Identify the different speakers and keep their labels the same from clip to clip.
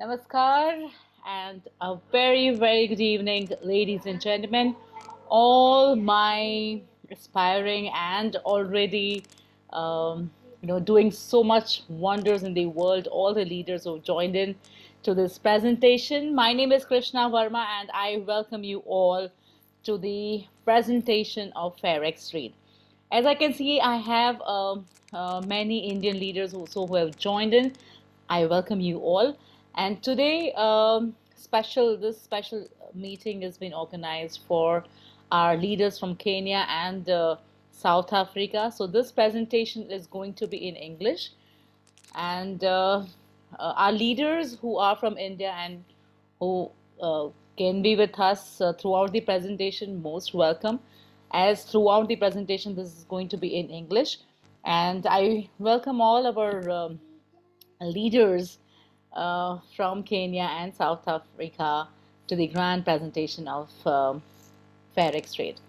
Speaker 1: Namaskar and a very good evening, ladies and gentlemen. All my aspiring and already, doing so much wonders in the world, all the leaders who joined in to this presentation. My name is Krishna Verma and I welcome you all to the presentation of FairX Trade. As I can see, I have many Indian leaders also who have joined in. I welcome you all. And today, this special meeting has been organized for our leaders from Kenya and South Africa. So this presentation is going to be in English, and our leaders who are from India and who can be with us throughout the presentation, most welcome. As throughout the presentation, this is going to be in English, and I welcome all our leaders from Kenya and South Africa to the grand presentation of FairX Trade.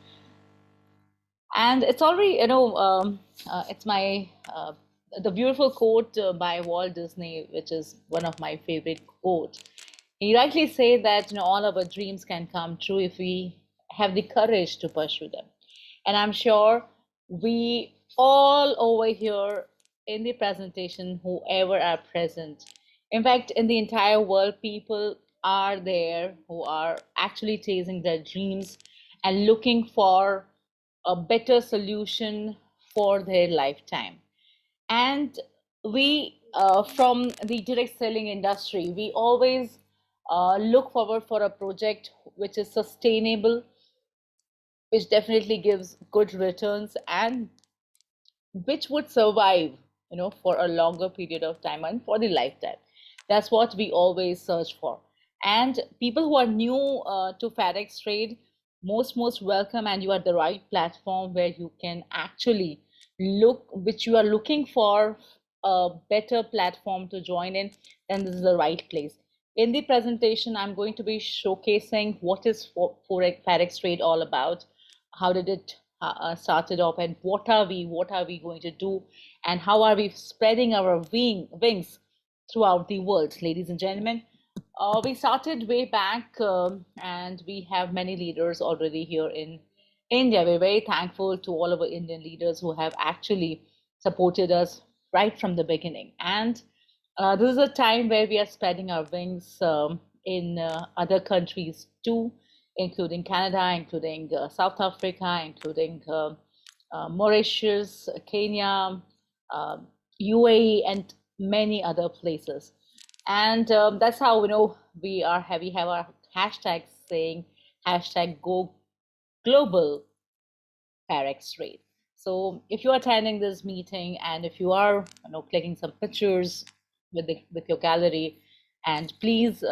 Speaker 1: And it's already, it's my the beautiful quote by Walt Disney, which is one of my favorite quotes. He rightly said that all of our dreams can come true if we have the courage to pursue them. And I'm sure we all over here in the presentation, whoever are present, in fact, in the entire world, people are there who are actually chasing their dreams and looking for a better solution for their lifetime. And we, from the direct selling industry, we always look forward for a project which is sustainable, which definitely gives good returns, and which would survive, for a longer period of time and for the lifetime. That's what we always search for. And people who are new to FedEx Trade, most welcome, and you are the right platform where you can actually look, which you are looking for a better platform to join in, then this is the right place. In the presentation, I'm going to be showcasing what is FedEx Trade all about, how did it started off, and what are we going to do, and how are we spreading our wings throughout the world, ladies and gentlemen. We started way back, and we have many leaders already here in India. We're very thankful to all of our Indian leaders who have actually supported us right from the beginning. And this is a time where we are spreading our wings in other countries too, including Canada, including South Africa, including Mauritius, Kenya, UAE, and many other places. And that's how we have our hashtag saying hashtag go global FairX Trade. So if you're attending this meeting and if you are clicking some pictures with your gallery, and please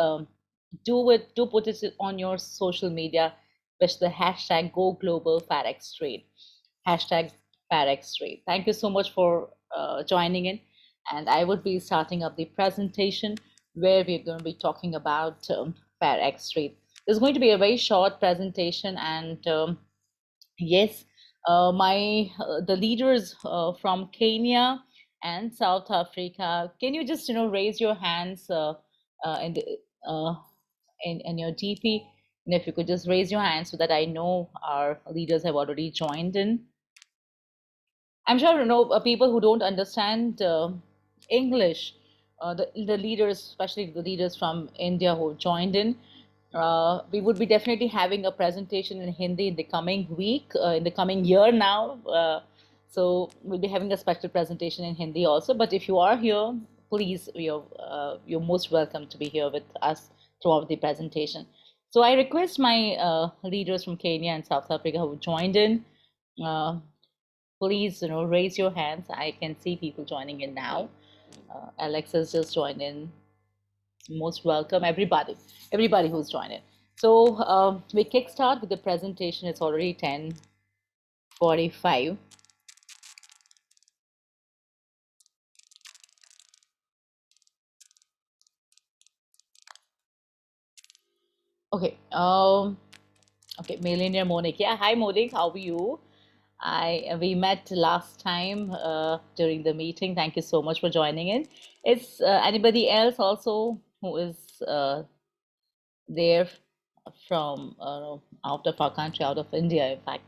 Speaker 1: do put it on your social media with the hashtag go global FairX Trade. Hashtag FairX Trade. Thank you so much for joining in. And I would be starting up the presentation where we're going to be talking about FairX Trade. This is going to be a very short presentation, and yes, my the leaders from Kenya and South Africa. Can you just raise your hands in the in your DP, and if you could just raise your hands so that I know our leaders have already joined in. I'm sure people who don't understand English, the leaders, especially the leaders from India who joined in. We would be definitely having a presentation in Hindi in the coming week, in the coming year now. So we'll be having a special presentation in Hindi also. But if you are here, please, you're most welcome to be here with us throughout the presentation. So I request my leaders from Kenya and South Africa who joined in. Uh, Please, raise your hands. I can see people joining in now. Alexa's just joined in. Most welcome, everybody who's joined in. So we kickstart with the presentation. It's already 10:45. Okay. Okay, Millionaire Monique. Yeah, hi Monique. How are you? We met last time during the meeting. Thank you so much for joining in. Is anybody else also who is there from out of our country, out of India. In fact,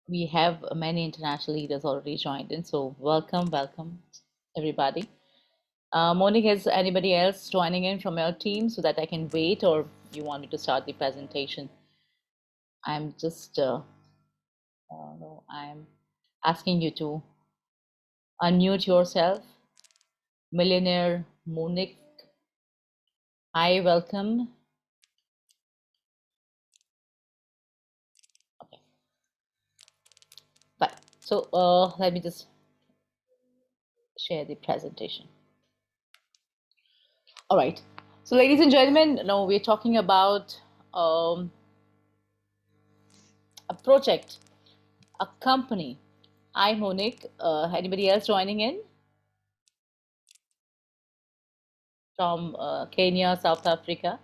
Speaker 1: we have many international leaders already joined in. So welcome, welcome, everybody. Monique, is anybody else joining in from your team so that I can wait, or you want me to start the presentation? I'm just, no, I'm asking you to unmute yourself. Millionaire Monique, hi, welcome. Okay, fine. So let me just share the presentation. All right. So, ladies and gentlemen, now we're talking about um, a project, a company. Hi, Monique. Anybody else joining in from Kenya, South Africa?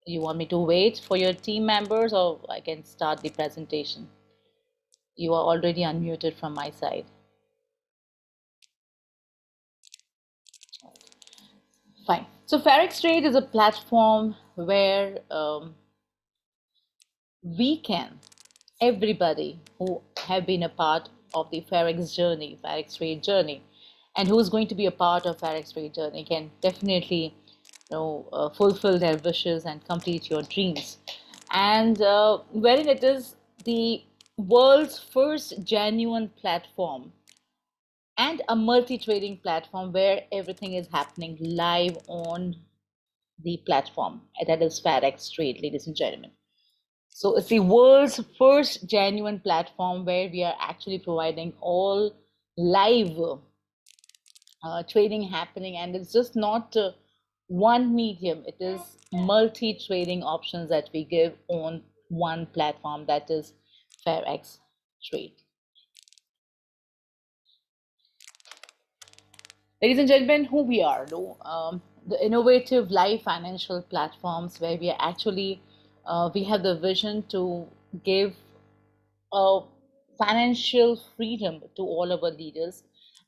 Speaker 1: You want me to wait for your team members, or I can start the presentation? You are already unmuted from my side. Fine. So, Farex Trade is a platform where we can, everybody who have been a part of the Farex journey, Farex Trade journey, and who is going to be a part of Farex Trade journey can definitely, fulfill their wishes and complete your dreams. And wherein it is the world's first genuine platform and a multi-trading platform where everything is happening live on the platform. That is Farex Trade, ladies and gentlemen. So it's the world's first genuine platform where we are actually providing all live trading happening, and it's just not one medium, it is multi trading options that we give on one platform, that is FairX Trade. Ladies and gentlemen, who we are, no? The innovative live financial platforms where we are actually we have the vision to give financial freedom to all our leaders,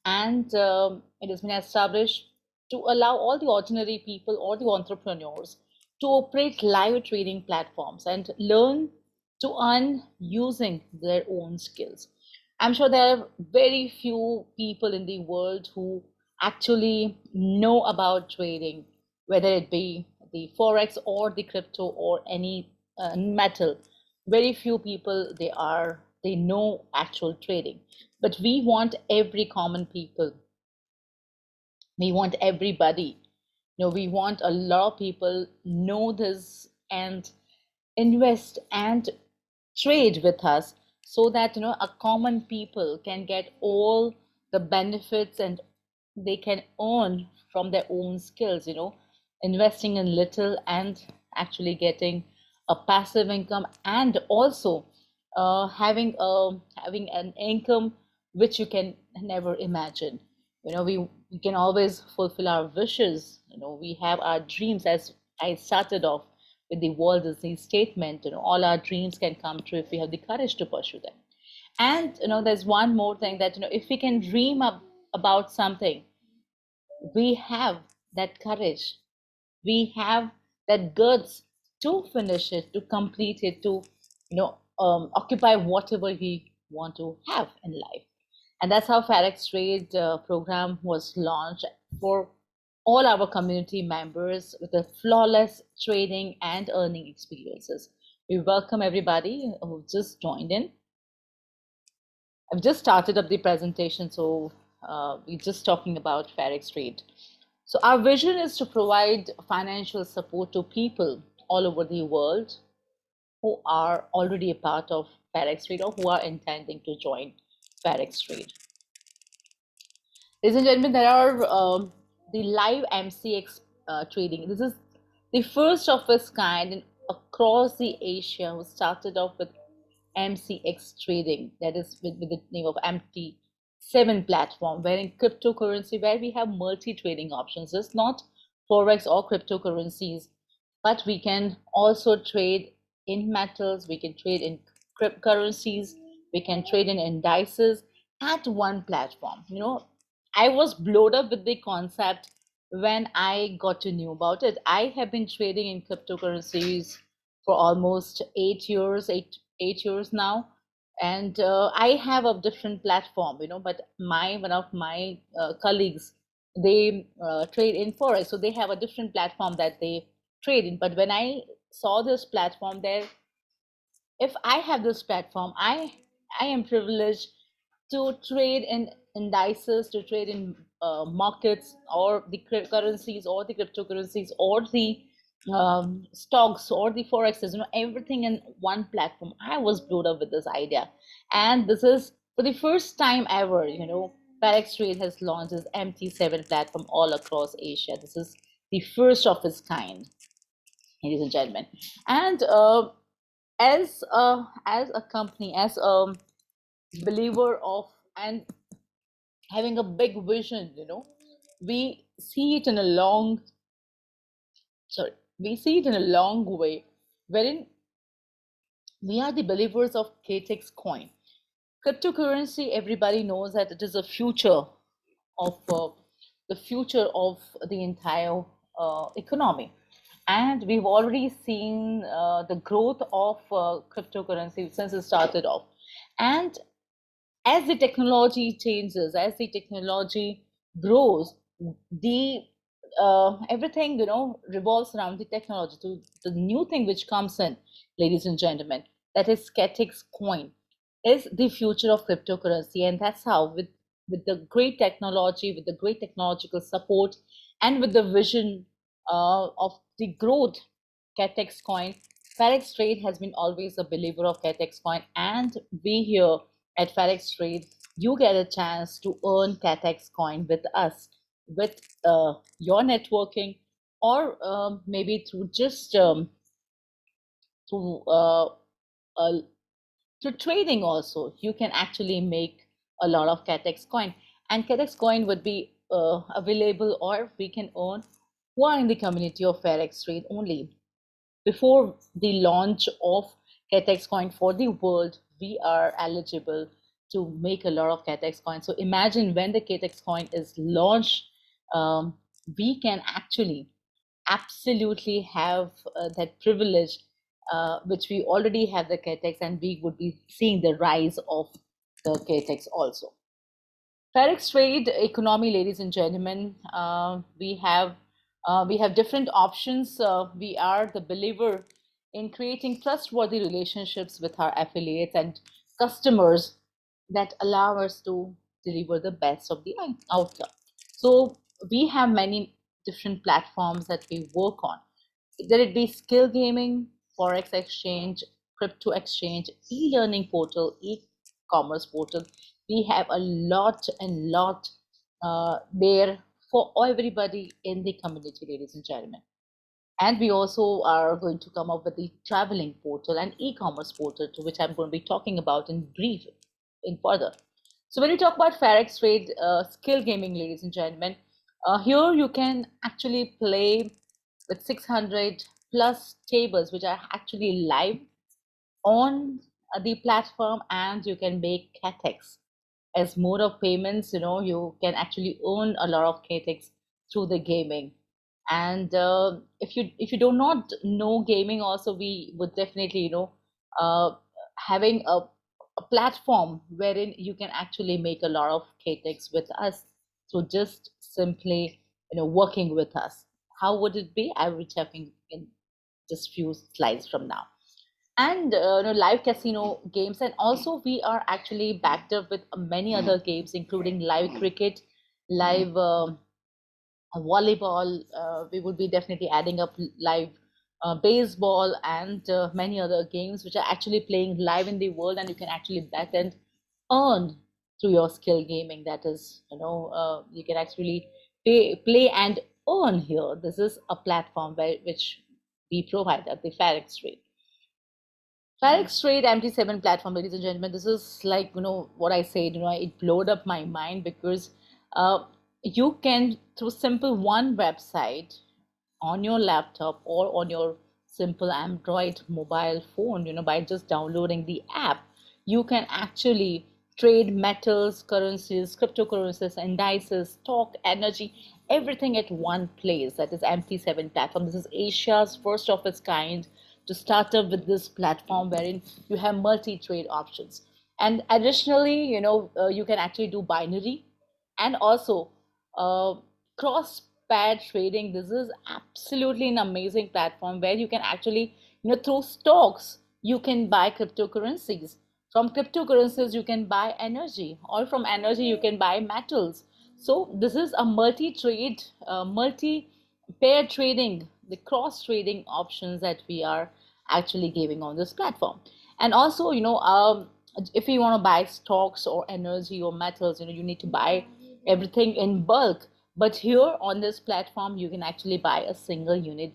Speaker 1: and it has been established to allow all the ordinary people, all the entrepreneurs, to operate live trading platforms and learn to earn using their own skills. I'm sure there are very few people in the world who actually know about trading, whether it be the forex or the crypto or any metal. Very few people they know actual trading, but we want every common people, we want everybody, we want a lot of people know this and invest and trade with us, so that a common people can get all the benefits and they can earn from their own skills, investing in little and actually getting a passive income, and also having an income which you can never imagine. We can always fulfill our wishes. We have our dreams, as I started off with the Walt Disney statement. All our dreams can come true if we have the courage to pursue them. And there's one more thing, that if we can dream up about something, we have that courage, we have that guts to finish it, to complete it, to occupy whatever we want to have in life. And that's how Farex Trade program was launched for all our community members with a flawless trading and earning experiences. We welcome everybody who just joined in. I've just started up the presentation, so we're just talking about Farex Trade. So our vision is to provide financial support to people all over the world who are already a part of Farex Trade or who are intending to join Farex Trade. Ladies and gentlemen, there are the live MCX trading. This is the first of its kind across the Asia, who started off with MCX trading, that is with the name of MT7 platform, where in cryptocurrency, where we have multi-trading options. It's not forex or cryptocurrencies, but we can also trade in metals, we can trade in currencies, we can trade in indices at one platform. I was blown up with the concept when I got to know about it. I have been trading in cryptocurrencies for almost 8 years, 8 years now, and I have a different platform, But my one of my colleagues, they trade in forex, so they have a different platform that they trade in. But when I saw this platform there, if I have this platform, I am privileged to trade in indices, to trade in markets or the currencies or the cryptocurrencies or the stocks or the forexes, everything in one platform. I was blown up with this idea, and this is for the first time ever. Parex Trade has launched its MT7 platform all across Asia. This is the first of its kind, ladies and gentlemen. And as a company, as a believer of and having a big vision, we see it in a long sorry we see it in a long way, wherein we are the believers of KTX coin. Cryptocurrency, everybody knows that it is a future of the future of the entire economy. And we've already seen the growth of cryptocurrency since it started off. And as the technology changes, as the technology grows, the everything revolves around the technology. So the new thing which comes in, ladies and gentlemen, that is Skatix coin, is the future of cryptocurrency, and that's how with the great technology, with the great technological support, and with the vision of the growth Catex coin. Farex Trade has been always a believer of Catex coin, and we here at Farex Trade, you get a chance to earn Catex coin with us, with your networking, or maybe through just through uh, through trading also. You can actually make a lot of Catex coin, and Catex coin would be available, or we can earn who are in the community of Farex Trade only. Before the launch of Catex coin for the world, we are eligible to make a lot of Catex coin. So imagine when the Catex coin is launched, um, we can actually absolutely have that privilege, which we already have the Catex, and we would be seeing the rise of the Catex also. Forex trade economy, ladies and gentlemen, we have different options. We are the believer in creating trustworthy relationships with our affiliates and customers that allow us to deliver the best of the outcome. So we have many different platforms that we work on, whether it be skill gaming, forex exchange, crypto exchange, e-learning portal, e-commerce portal. We have a lot and lot there for everybody in the community, ladies and gentlemen. And we also are going to come up with the traveling portal and e-commerce portal, to which I'm going to be talking about in brief in further. So when you talk about Farex trade, skill gaming, ladies and gentlemen, here you can actually play with 600 plus tables, which are actually live on the platform, and you can make catex as mode of payments. You can actually earn a lot of catex through the gaming. And if you do not know gaming also, we would definitely uh, having a platform wherein you can actually make a lot of catex with us. So just simply working with us. How would it be? I will be checking in just few slides from now. And live casino games, and also we are actually backed up with many other games, including live cricket, live volleyball. We would be definitely adding up live baseball, and many other games which are actually playing live in the world, and you can actually bet and earn through your skill gaming. That is, you can actually play and earn here. This is a platform which we provide at the Farex Trade. Farex Trade MT7 platform, ladies and gentlemen, this is like, what I said, it blowed up my mind, because you can, through simple one website on your laptop or on your simple Android mobile phone, by just downloading the app, you can actually trade metals, currencies, cryptocurrencies, indices, stock, energy, everything at one place. That is MT7 platform. This is Asia's first of its kind to start up with this platform wherein you have multi-trade options. And additionally, you can actually do binary and also uh, cross pair trading. This is absolutely an amazing platform where you can actually, through stocks, you can buy cryptocurrencies. From cryptocurrencies, you can buy energy, or from energy, you can buy metals. So this is a multi-trade, multi-pair trading, the cross trading options that we are actually giving on this platform. And also, if you want to buy stocks or energy or metals, you need to buy everything in bulk. But here on this platform, you can actually buy a single unit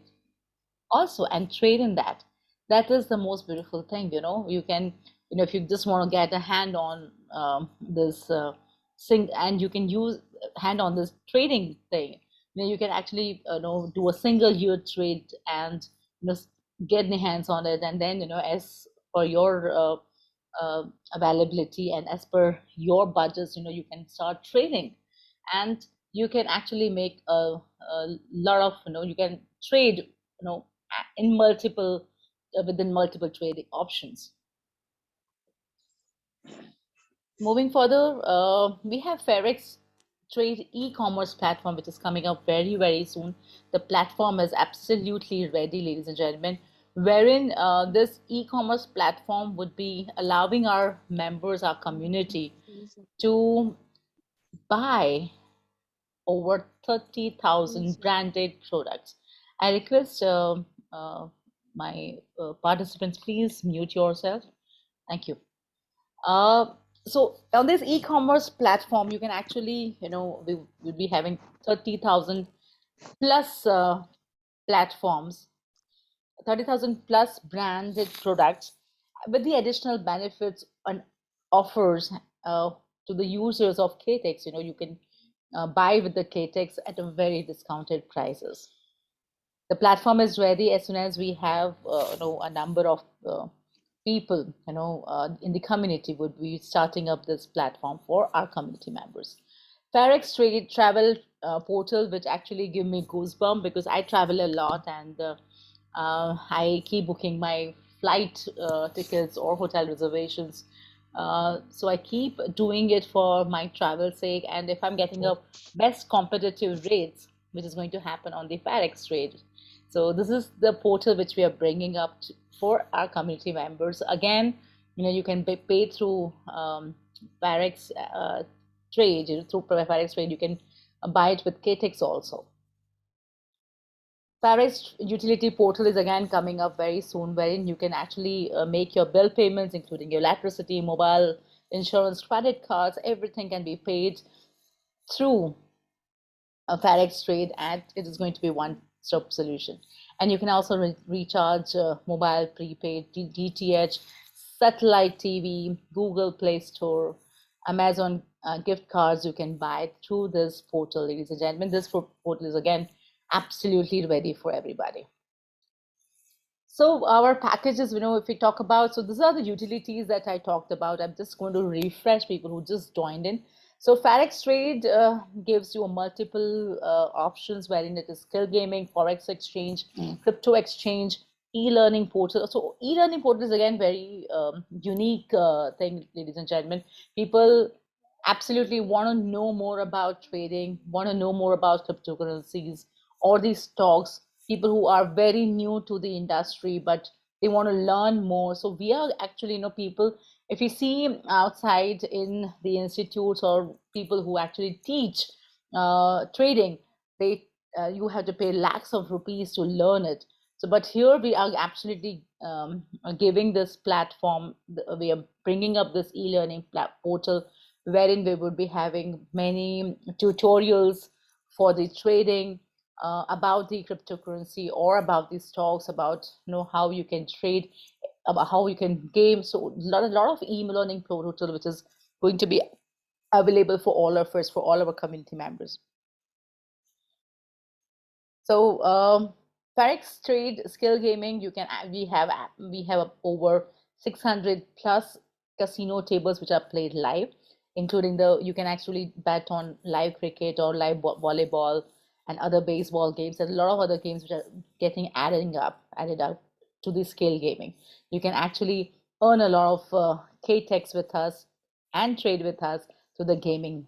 Speaker 1: also and trade in that. That is the most beautiful thing. You can, if you just want to get a hand on this thing, and you can use hand on this trading thing, you can actually do a single year trade and get the hands on it, and then as for your availability and as per your budgets, you can start trading, and you can actually make a lot of, you can trade, in multiple within multiple trading options. Moving further, we have Ferex Trade e-commerce platform, which is coming up very, very soon. The platform is absolutely ready, ladies and gentlemen, wherein this e-commerce platform would be allowing our members, our community, to buy over 30,000 branded products. I request my participants, please mute yourself. Thank you. Uh, so on this e-commerce platform, you can actually, we will be having 30,000 plus platforms, 30,000 plus branded products with the additional benefits and offers to the users of KTEX. You can buy with the KTEX at a very discounted prices. The platform is ready as soon as we have a number of people in the community would be starting up this platform for our community members. Farex Trade Travel portal, which actually give me goosebumps because I travel a lot, and I keep booking my flight tickets or hotel reservations. So I keep doing it for my travel sake, and if I'm getting a best competitive rates, which is going to happen on the Farex Trade. So this is the portal which we are bringing up for our community members. Again, you can pay through Farex Trade, through Farex Trade. You can buy it with KTEX also. Paris utility portal is again coming up very soon, wherein you can actually make your bill payments, including your electricity, mobile, insurance, credit cards. Everything can be paid through a Farex trade, and it is going to be one-stop solution. And you can also recharge mobile, prepaid, DTH, satellite TV, Google Play Store, Amazon gift cards. You can buy through this portal, ladies and gentlemen. This portal is again absolutely ready for everybody. So our packages, if we talk about, so these are the utilities that I talked about. I'm just going to refresh people who just joined in. So Farex Trade gives you a multiple options, wherein it is skill gaming, forex exchange, crypto exchange, e-learning portal. So e-learning portal is again very unique thing, ladies and gentlemen. People absolutely want to know more about trading, want to know more about cryptocurrencies or these stocks. People who are very new to the industry, but they want to learn more. So we are actually, people, if you see outside in the institutes or people who actually teach trading, they you have to pay lakhs of rupees to learn it. So, but here we are absolutely giving this platform. We are bringing up this e-learning portal, wherein we would be having many tutorials for the trading, about the cryptocurrency or about the stocks, about how you can trade, about how you can game. So a lot of e-learning portal which is going to be available for all of us, for all our community members. So Farex Trade Skill Gaming, we have over 600 plus casino tables which are played live, including you can actually bet on live cricket or live volleyball and other baseball games and a lot of other games which are getting added up to the scale gaming. You can actually earn a lot of KTEX with us and trade with us through the gaming.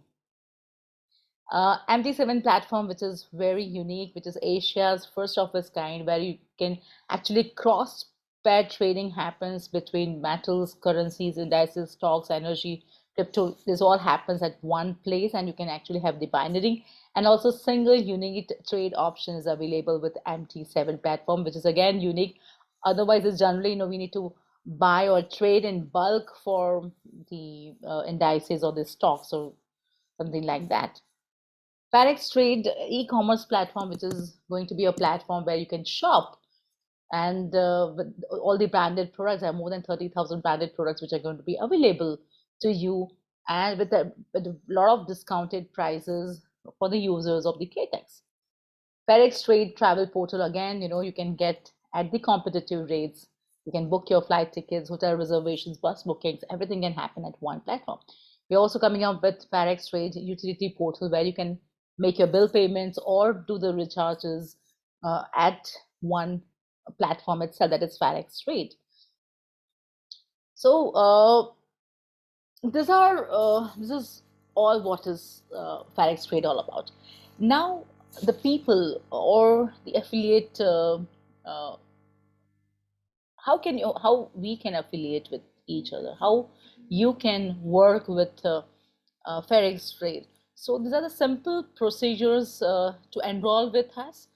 Speaker 1: MT7 platform, which is very unique, which is Asia's first of its kind, where you can actually cross pair trading happens between metals, currencies, indices, stocks, energy, crypto. This all happens at one place, and you can actually have the binary and also single unique trade options available with MT7 platform, which is again unique. Otherwise, it's generally, we need to buy or trade in bulk for the indices or the stocks or something like that. Parex Trade e-commerce platform, which is going to be a platform where you can shop and with all the branded products. There are more than 30,000 branded products which are going to be available to you and with a lot of discounted prices for the users of the KTEX. FedEx Trade travel portal, again, you can get at the competitive rates. You can book your flight tickets, hotel reservations, bus bookings, everything can happen at one platform. We're also coming up with FedEx Trade utility portal where you can make your bill payments or do the recharges at one platform itself, that is FedEx Trade. So this is all what is FedEx Trade all about. Now, the people or the affiliate, uh, how we can affiliate with each other, how you can work with FedEx Trade. So these are the simple procedures to enroll with us.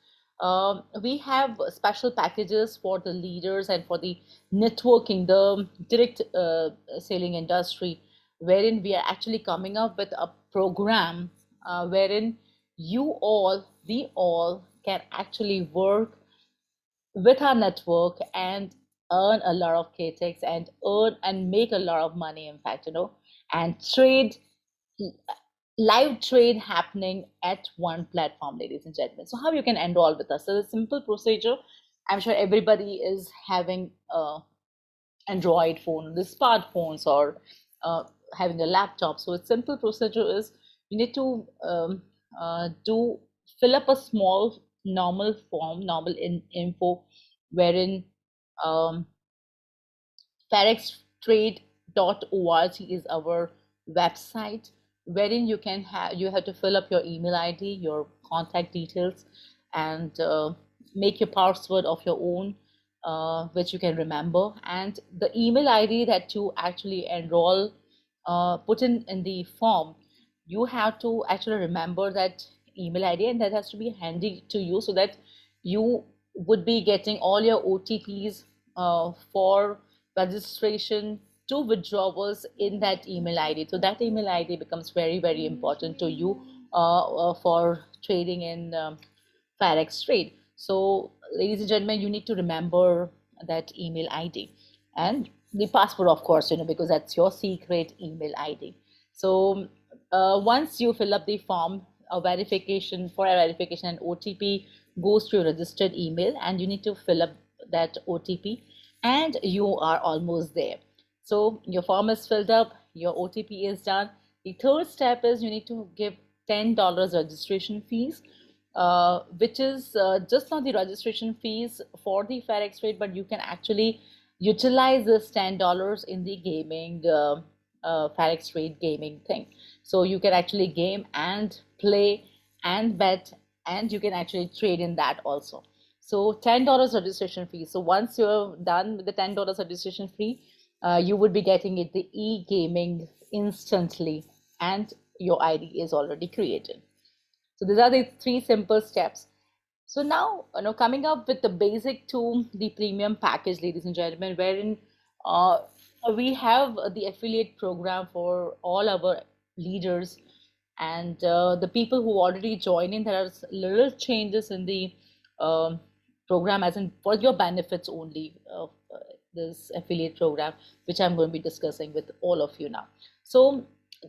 Speaker 1: We have special packages for the leaders and for the networking, the direct selling industry, wherein we are actually coming up with a program wherein we all can actually work with our network and earn a lot of KTEX and earn and make a lot of money, in fact, and trade, live trade happening at one platform, ladies and gentlemen. So how you can enroll with us? So the simple procedure, I'm sure everybody is having Android phone, the smartphones, or uh, having a laptop. So a simple procedure is you need to do fill up a small normal form, info, wherein um, FedExTrade.org is our website, wherein you have to fill up your email ID, your contact details, and make your password of your own, which you can remember, and the email ID that you actually enroll, put in the form. You have to actually remember that email ID, and that has to be handy to you so that you would be getting all your OTPs for registration to withdrawals in that email ID. So that email ID becomes very, very important to you for trading in FedEx Trade. So, ladies and gentlemen, you need to remember that email ID and the password, of course, because that's your secret email ID. So, once you fill up the form, a verification, and OTP goes to your registered email, and you need to fill up that OTP, and you are almost there. So your form is filled up, your OTP is done. The third step is you need to give $10 registration fees, which is just not the registration fees for the FedEx Trade, but you can actually utilize this $10 in the gaming FedEx Trade gaming thing. So you can actually game and play and bet, and you can actually trade in that also. So $10 registration fee. So once you're done with the $10 registration fee, you would be getting it the e-gaming instantly, and your ID is already created. So these are the three simple steps. So now, coming up with the basic to the premium package, ladies and gentlemen, wherein uh, we have the affiliate program for all our leaders and the people who already join in. There are little changes in the um, program, as in for your benefits only of this affiliate program, which I'm going to be discussing with all of you now. So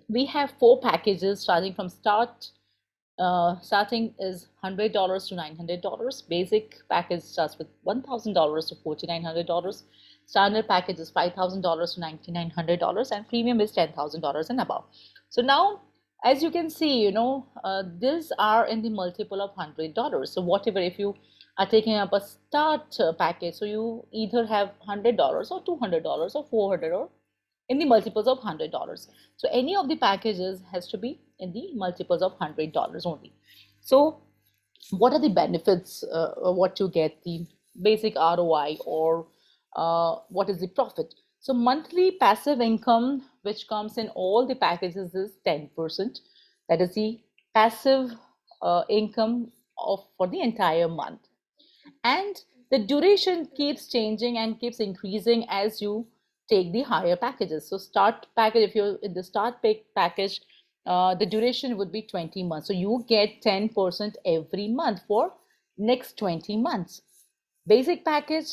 Speaker 1: we have four packages starting from starting is $100 to $900. Basic package starts with $1,000 to $4,900. Standard package is $5,000 to $9,900, and premium is $10,000 and above. So now, as you can see, these are in the multiple of $100. So whatever, if you are taking up a start package, so you either have $100 or $200 or 400 or in the multiples of $100. So any of the packages has to be in the multiples of $100 only. So what are the benefits, what you get, the basic ROI, or what is the profit? So monthly passive income, which comes in all the packages, is 10%. That is the passive income of for the entire month. And the duration keeps changing and keeps increasing as you take the higher packages. So start package, if you're in the start package, the duration would be 20 months. So you get 10% every month for next 20 months. Basic package,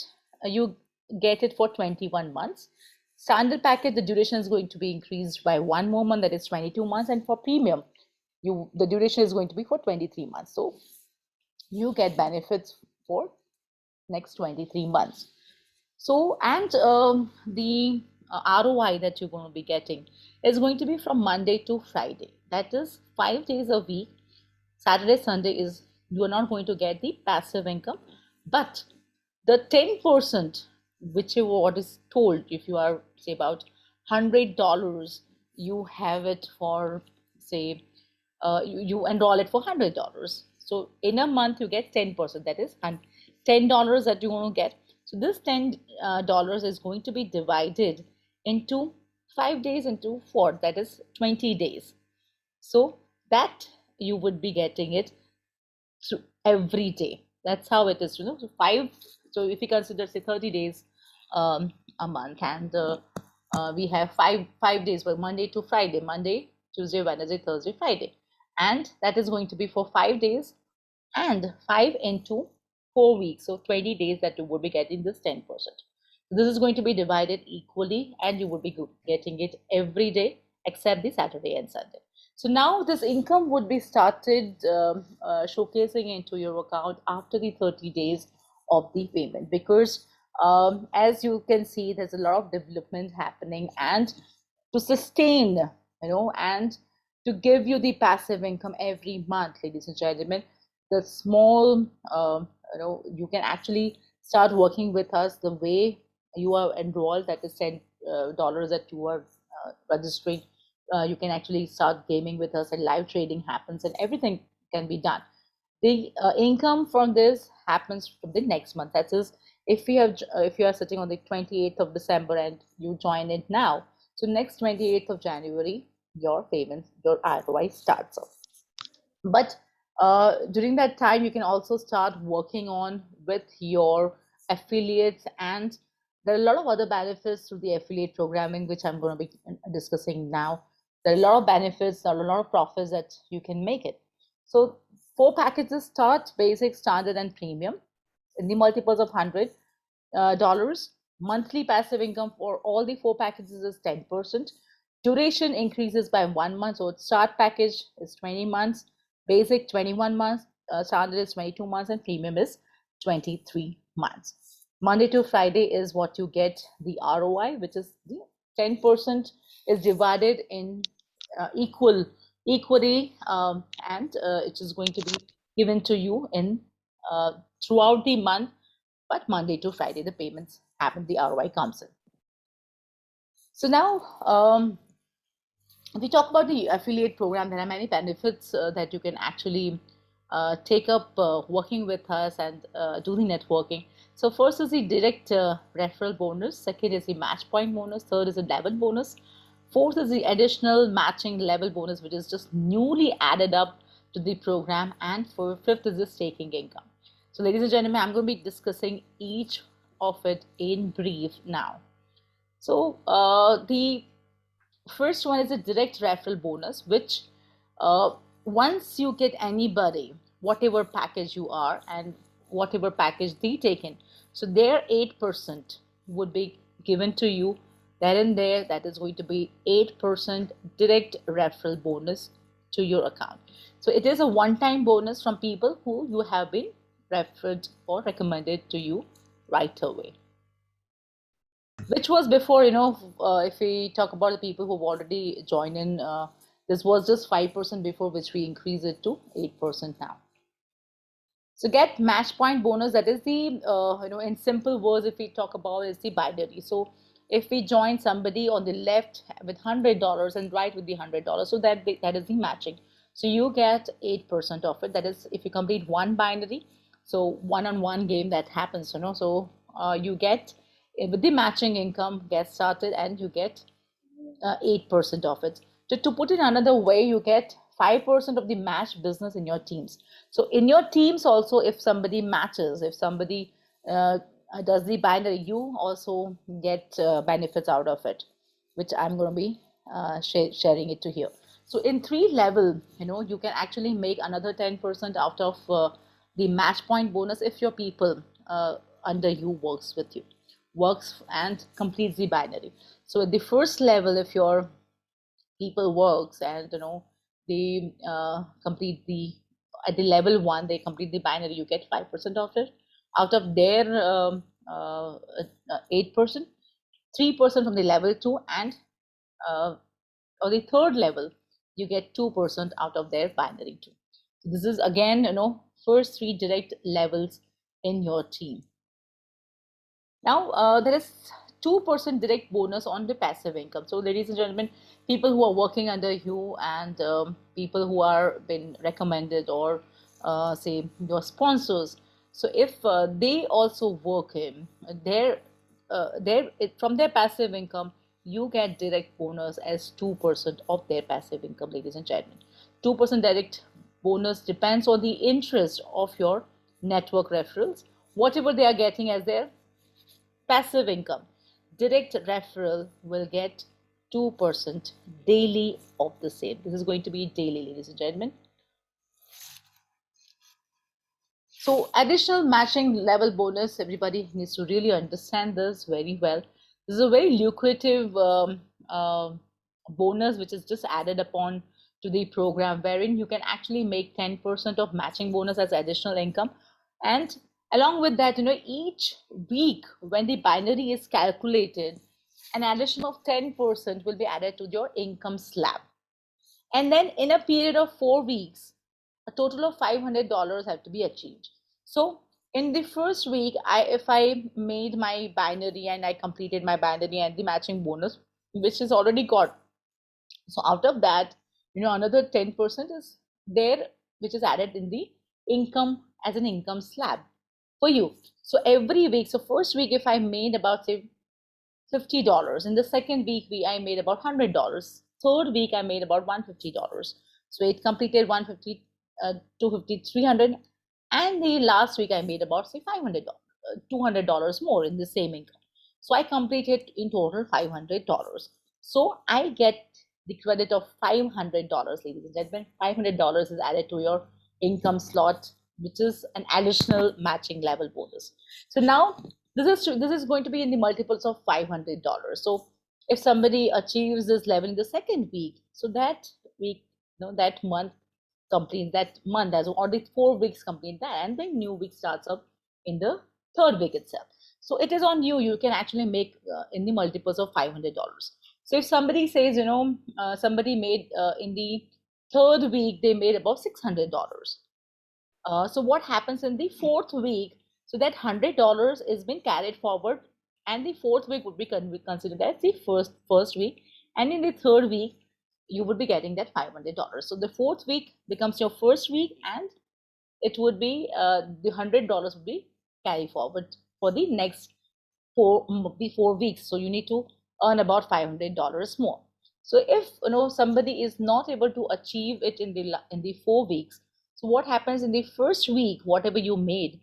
Speaker 1: you get it for 21 months. Standard package, the duration is going to be increased by one more month, that is 22 months. And for premium, the duration is going to be for 23 months. So you get benefits for next 23 months. So, and the ROI that you're going to be getting is going to be from Monday to Friday. That is 5 days a week. Saturday, Sunday is you are not going to get the passive income, but the 10%, which is what is told, if you are say about $100, you have it for say you enroll it for $100. So in a month you get 10%. That is $10 that you want to get. So this $10 is going to be divided into 5 days into four. That is 20 days. So that you would be getting it through every day. That's how it is. So five. So if you consider say 30 days a month, and we have five days, but Monday to Friday, Monday, Tuesday, Wednesday, Thursday, Friday, and that is going to be for 5 days, and 5 into 4 weeks, so 20 days that you would be getting this 10%. This is going to be divided equally, and you would be getting it every day except the Saturday and Sunday. So now this income would be started showcasing into your account after the 30 days of the payment, because as you can see, there's a lot of development happening, and to sustain, and to give you the passive income every month, ladies and gentlemen, the small, you can actually start working with us the way you are enrolled, that is $10 that you are registering. You can actually start gaming with us, and live trading happens, and everything can be done. The income from this happens from the next month. That is, if you are sitting on the 28th of December and you join it now, so next 28th of January, your payments, your ROI starts off. But during that time, you can also start working on with your affiliates, and there are a lot of other benefits through the affiliate programming, which I'm going to be discussing now. There are a lot of benefits, there are a lot of profits that you can make it. So four packages start: basic, standard, and premium, in the multiples of $100. Monthly passive income for all the four packages is 10%. Duration increases by 1 month. So start package is 20 months, basic 21 months, standard is 22 months, and premium is 23 months. Monday to Friday is what you get the ROI, which is the 10% is divided in equally, and it is going to be given to you in throughout the month, but Monday to Friday the payments happen, the ROI comes in. So now we talk about the affiliate program. There are many benefits that you can actually take up working with us and do the networking. So first is the direct referral bonus, second is the match point bonus, third is the level bonus, fourth is the additional matching level bonus, which is just newly added up to the program, and for fifth is the staking income. So ladies and gentlemen, I'm going to be discussing each of it in brief now. So the first one is a direct referral bonus, which once you get anybody, whatever package you are and whatever package they taken, so their 8% would be given to you there and there. That is going to be 8% direct referral bonus to your account. So it is a one-time bonus from people who you have been referred or recommended to you right away. which was before, if we talk about the people who've already joined in, this was just 5% before, which we increase it to 8% now. So get match point bonus. That is the, in simple words, if we talk about, is the binary. So if we join somebody on the left with $100 and right with the $100, so that is the matching. So you get 8% of it. That is, if you complete one binary, so one-on-one game that happens, So you get, with the matching income, get started, and you get 8% of it. To put it another way, you get 5% of the match business in your teams. So in your teams also, if somebody matches, if somebody uh, does the binary, you also get benefits out of it, which I'm going to be sharing it to here. So in three level, you can actually make another 10% out of the match point bonus if your people under you works and completes the binary. So at the first level, if your people works and they complete the, at the level one, they complete the binary, you get 5% of it out of their 8%, 3% from the level two, and uh, or the third level, you get 2% out of their binary two. So this is again, first three direct levels in your team. Now, there is 2% direct bonus on the passive income. So, ladies and gentlemen, people who are working under you and people who are been recommended, or say your sponsors. So, if they also work in from their passive income, you get direct bonus as 2% of their passive income, ladies and gentlemen. 2% direct bonus depends on the interest of your network referrals, whatever they are getting as their passive income. Direct referral will get 2% daily of the same. This is going to be daily, ladies and gentlemen. So additional matching level bonus, everybody needs to really understand this very well. This is a very lucrative bonus which is just added upon to the program, wherein you can actually make 10% of matching bonus as additional income. And along with that, each week when the binary is calculated, an addition of 10% will be added to your income slab. And then in a period of 4 weeks, a total of $500 have to be achieved. So in the first week, if I made my binary and I completed my binary and the matching bonus, which is already got. So out of that, another 10% is there, which is added in the income as an income slab for you. So every week, so first week, if I made about, say, $50. In the second week, I made about $100. Third week, I made about $150. So it completed 150, 250, 300. And the last week, I made about, say, $500, $200 more in the same income. So I completed in total $500. So I get the credit of $500, ladies and gentlemen. $500 is added to your income slot, which is an additional matching level bonus. So now this is going to be in the multiples of $500. So if somebody achieves this level in the second week, so that week, that month complete that month as, or the 4 weeks complete that, and the new week starts up in the third week itself. So it is on you. You can actually make in the multiples of $500. So if somebody says, somebody made in the third week, they made about $600. So what happens in the fourth week? So that $100 is been carried forward, and the fourth week would be considered as the first week, and in the third week you would be getting that $500. So the fourth week becomes your first week, and it would be the $100 would be carried forward for the next the 4 weeks. So you need to earn about $500 more. So if somebody is not able to achieve it in the 4 weeks, so what happens in the first week, whatever you made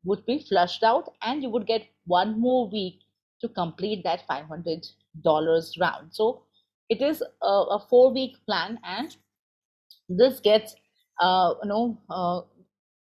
Speaker 1: would be flushed out, and you would get one more week to complete that $500 round. So it is a 4 week plan, and this gets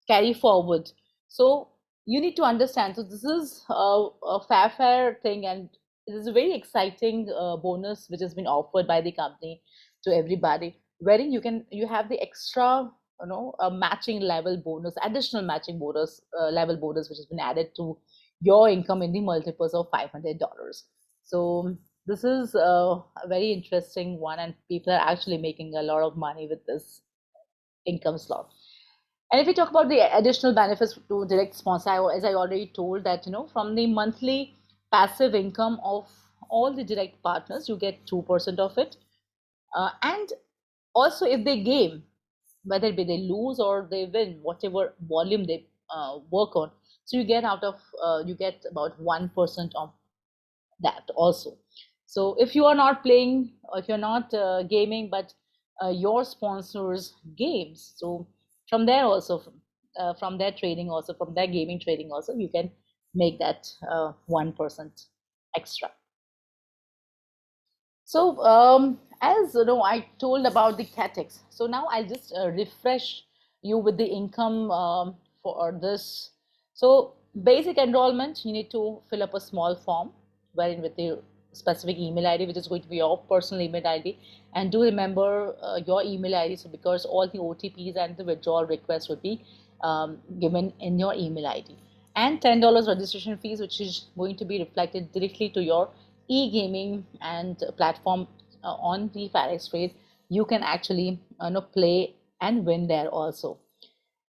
Speaker 1: carry forward. So you need to understand. So this is a fair thing, and this is a very exciting bonus which has been offered by the company to everybody, wherein you have the extra, a matching level bonus, additional matching bonus level bonus, which has been added to your income in the multiples of $500. So this is a very interesting one, and people are actually making a lot of money with this income slot. And if we talk about the additional benefits to direct sponsor, as I already told that, from the monthly passive income of all the direct partners, you get 2% of it. And also, if they game, whether it be they lose or they win, whatever volume they work on, so you get about 1% of that also. So if you are not playing, or if you're not gaming, but your sponsors games, so from there also, from their trading also, from their gaming trading also, you can make that 1% extra. So, as you know, I told about the CATEX. So now I'll just refresh you with the income for this. So, basic enrollment, you need to fill up a small form, wherein with the specific email ID, which is going to be your personal email ID. And do remember your email ID, so because all the OTPs and the withdrawal requests will be given in your email ID. And $10 registration fees, which is going to be reflected directly to your e-gaming and platform on the Farex Trade. You can actually play and win there also.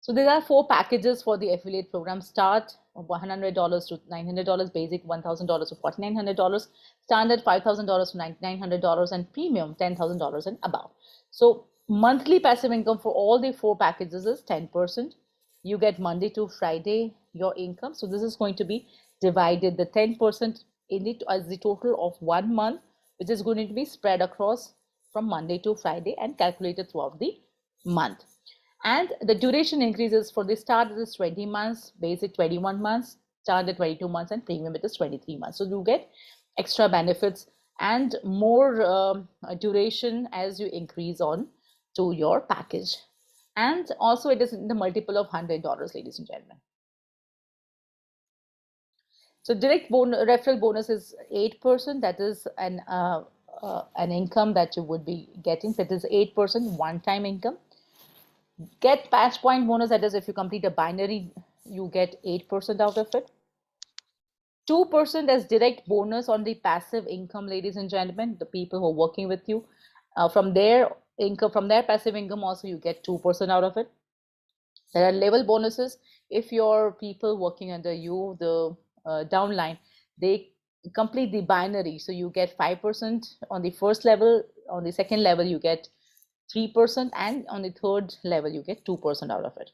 Speaker 1: So there are four packages for the affiliate program. Start $100 to $900, basic $1,000 to $4,900, standard $5,000 to $9,900, and premium $10,000 and above. So monthly passive income for all the four packages is 10%. You get Monday to Friday your income. So this is going to be divided the 10% in it as the total of 1 month, which is going to be spread across from Monday to Friday and calculated throughout the month. And the duration increases. For the start it is 20 months, basic 21 months, standard 22 months, and premium it is 23 months. So you get extra benefits and more duration as you increase on to your package. And also it is in the multiple of $100, ladies and gentlemen. So direct referral bonus is 8%. That is an income that you would be getting. That is 8% one-time income. Get patch point bonus. That is, if you complete a binary, you get 8% out of it. 2% as direct bonus on the passive income, ladies and gentlemen. The people who are working with you, from their income, from their passive income, also you get 2% out of it. There are level bonuses. If your people working under you, the downline, they complete the binary, so you get 5% on the first level. On the second level, you get 3%, and on the third level, you get 2% out of it.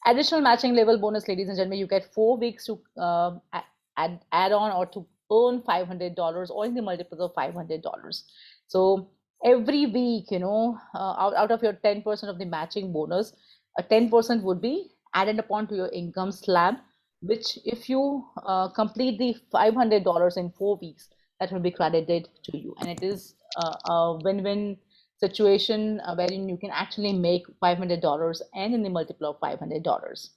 Speaker 1: Additional matching level bonus, ladies and gentlemen, you get 4 weeks to add on or to earn $500 or in the multiples of $500. So every week, out of your 10% of the matching bonus, a 10% would be added upon to your income slab, which if you complete the $500 in 4 weeks, that will be credited to you. And it is a win-win situation wherein you can actually make $500 and in the multiple of $500.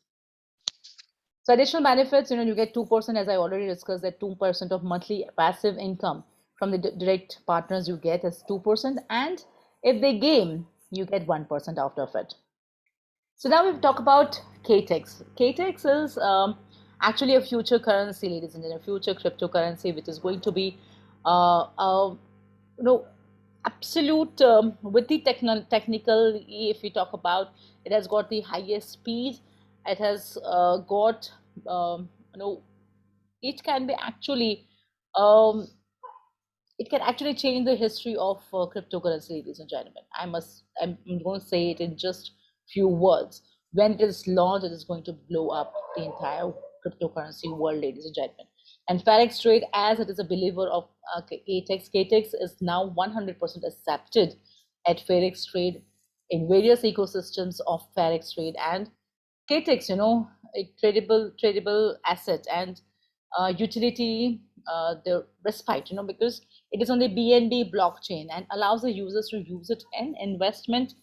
Speaker 1: So additional benefits, you get 2%, as I already discussed, that 2% of monthly passive income from the direct partners you get is 2%. And if they game, you get 1% out of it. So now we've talked about KTEX. KTEX is actually a future currency, ladies and gentlemen, future cryptocurrency, which is going to be you know, absolute with the technical. If we talk about, it has got the highest speed. It has got um, you know it can be actually um, it can actually change the history of cryptocurrency, ladies and gentlemen. I'm going to say it in just few words. When it is launched, it is going to blow up the entire cryptocurrency world, ladies and gentlemen. And Farex Trade, as it is a believer of KTEX, KTEX is now 100% accepted at Farex Trade in various ecosystems of Farex Trade. And KTEX, a tradable asset and utility, the respite, because it is on the BNB blockchain and allows the users to use it in investment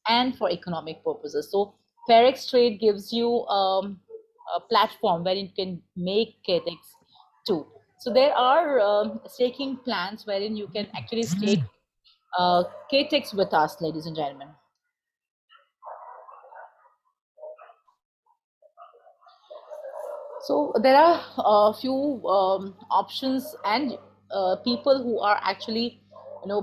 Speaker 1: and for economic purposes. So Ferex Trade gives you a platform where you can make KTEX too. So there are staking plans wherein you can actually stake KTEX with us, ladies and gentlemen. So there are a few options and people who are actually,